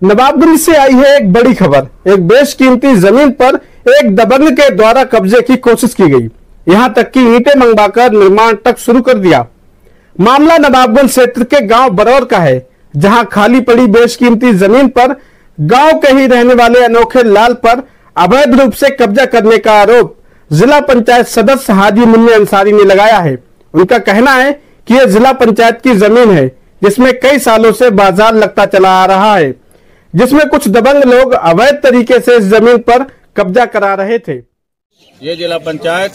नवाबगंज से आई है एक बड़ी खबर। एक बेशकीमती जमीन पर एक दबंग के द्वारा कब्जे की कोशिश की गई, यहां तक कि ईंटें मंगवाकर निर्माण तक शुरू कर दिया। मामला नवाबगंज क्षेत्र के गांव बरौर का है, जहां खाली पड़ी बेशकीमती जमीन पर गांव के ही रहने वाले अनोखे लाल पर अवैध रूप से कब्जा करने का आरोप जिला पंचायत सदस्य हाजी मुन्नी अंसारी ने लगाया है। उनका कहना है कि यह जिला पंचायत की जमीन है, जिसमें कई सालों से बाजार लगता चला आ रहा है, जिसमें कुछ दबंग लोग अवैध तरीके से इस जमीन पर कब्जा करा रहे थे। ये जिला पंचायत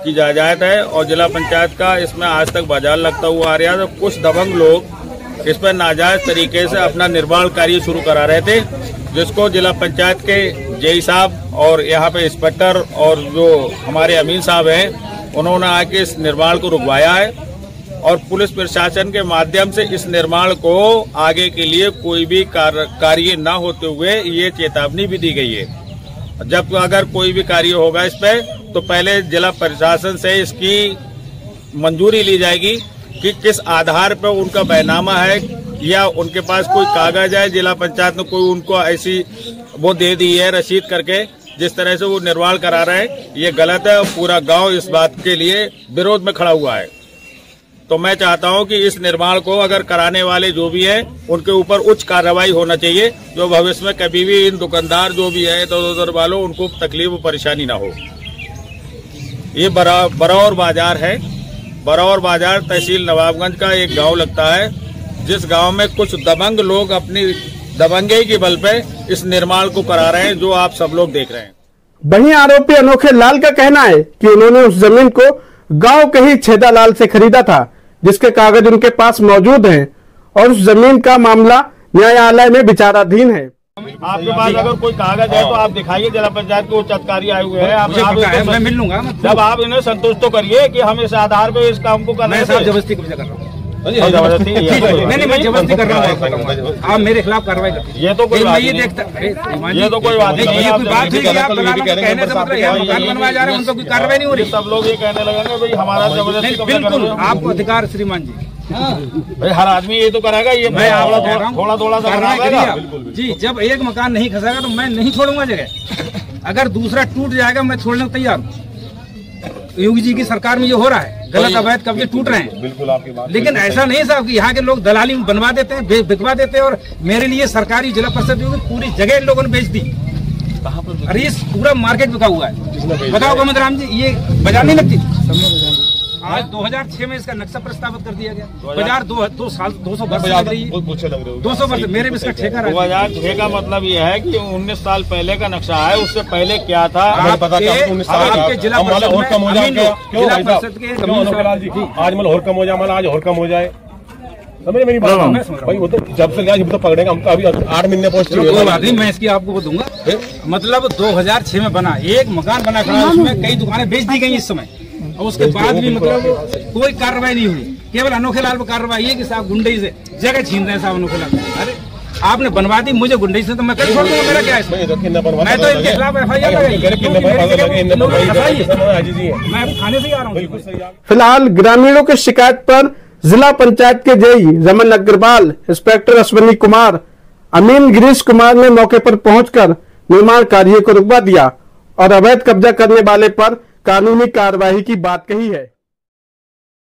की जायदाद है और जिला पंचायत का इसमें आज तक बाजार लगता हुआ आ रहा है। तो कुछ दबंग लोग इस पर नाजायज तरीके से अपना निर्माण कार्य शुरू करा रहे थे, जिसको जिला पंचायत के जेई साहब और यहाँ पे इंस्पेक्टर और जो हमारे अमीन साहब हैं, उन्होंने आके इस निर्माण को रुकवाया है और पुलिस प्रशासन के माध्यम से इस निर्माण को आगे के लिए कोई भी कार्य न होते हुए ये चेतावनी भी दी गई है। जब अगर कोई भी कार्य होगा इस पे तो पहले जिला प्रशासन से इसकी मंजूरी ली जाएगी कि किस आधार पर उनका बैनामा है या उनके पास कोई कागज है। जिला पंचायत ने कोई उनको ऐसी वो दे दी है रसीद करके, जिस तरह से वो निर्माण करा रहे हैं, ये गलत है और पूरा गांव इस बात के लिए विरोध में खड़ा हुआ है। तो मैं चाहता हूं कि इस निर्माण को अगर कराने वाले जो भी हैं उनके ऊपर उच्च कार्रवाई होना चाहिए, जो भविष्य में कभी भी इन दुकानदार जो भी है इधर वालों उनको तकलीफ और परेशानी ना हो। ये बरौर बाजार है। बरौर बाजार तहसील नवाबगंज का एक गांव लगता है, जिस गांव में कुछ दबंग लोग अपनी दबंगे के बल पे इस निर्माण को करा रहे हैं, जो आप सब लोग देख रहे हैं। वहीं आरोपी अनोखे लाल का कहना है कि उन्होंने उस जमीन को गांव के ही छेदा लाल से खरीदा था, जिसके कागज उनके पास मौजूद हैं और उस जमीन का मामला न्यायालय में विचाराधीन है। आपके पास अगर कोई कागज है तो आप दिखाइए, जिला पंचायत के उच्च अधिकारी आए हुए हैं, मैं मिल लूंगा। जब आप इन्हें संतुष्ट तो करिए कि हम इस आधार पे इस काम को करना है। जबरदस्ती कब्जा कर रहा हूँ। जबरदस्ती नहीं, मैं जबरदस्ती कर रहा हूँ। आप मेरे खिलाफ कार्रवाई करते। ये तो कोई बात ये देखता, ये तो कोई बात नहीं। ये कोई बात हुई कि आप कहने से मतलब यहाँ मकान बनवाया जा रहा है, उनको कोई कार्रवाई नहीं हो रही। सब लोग ये कहने लगेंगे भाई हमारा जबरदस्ती। बिल्कुल आपको अधिकार श्रीमान जी, भाई हर आदमी ये तो करेगा। ये मैं आपको कह रहा हूँ थोड़ा सा जी, जब एक मकान नहीं खसेगा तो मैं नहीं छोड़ूंगा जगह। अगर दूसरा टूट जाएगा मैं छोड़ने को तैयार हूँ। योगी जी की सरकार में ये हो रहा है, गलत अवैध कब्जे टूट रहे हैं। बिल्कुल आपकी बात। लेकिन ऐसा नहीं साहब कि यहाँ के लोग दलाली बनवा देते हैं, बिकवा देते हैं और मेरे लिए सरकारी जिला परिषद पूरी जगह इन लोगों ने बेच दी। कहाँ पर? अरे ये पूरा मार्केट बिका हुआ है। बताओ गोविंद राम जी, ये बाजार नहीं लगती? आज 2006 में इसका नक्शा प्रस्तावित कर दिया गया। बाजार 200 वर्ष लग रही है। 200 वर्ष मेरे भी इसका ठेका है। 2006 का मतलब ये है कि 19 साल पहले का नक्शा है। उससे पहले क्या था आपके जिला परिषद के आज मतलब और कम हो जाए, आज और कम हो जाए। समझ मेरी बात भाई, वो तो जब से हम तो पकड़ेंगे, हम तो अभी 8 महीने पहुंच चुके हैं। मैं इसकी आपको वो दूंगा। मतलब 2006 में बना एक मकान बना खड़ा, उसमें कई दुकानें बेच दी गई इस समय, और उसके बाद भी मतलब कोई कार्रवाई नहीं हुई। केवल अनोखे लाल पर कार्रवाई है कि साहब गुंडई से जगह छीन रहे हैं साहब अनोखे लाल। अरे आपने बनवा दी मुझे गुंडई से, तो मैं कैसे छोड़ दूंगा? मेरा क्या है? मैं तो इनके खिलाफ FIR मैं थाने से ही आ रहा हूँ। फिलहाल ग्रामीणों की शिकायत पर जिला पंचायत के जेई रमन अग्रवाल, इंस्पेक्टर अश्विनी कुमार, अमीन गिरीश कुमार ने मौके पर पहुंचकर निर्माण कार्य को रुकवा दिया और अवैध कब्जा करने वाले पर कानूनी कार्रवाई की बात कही है।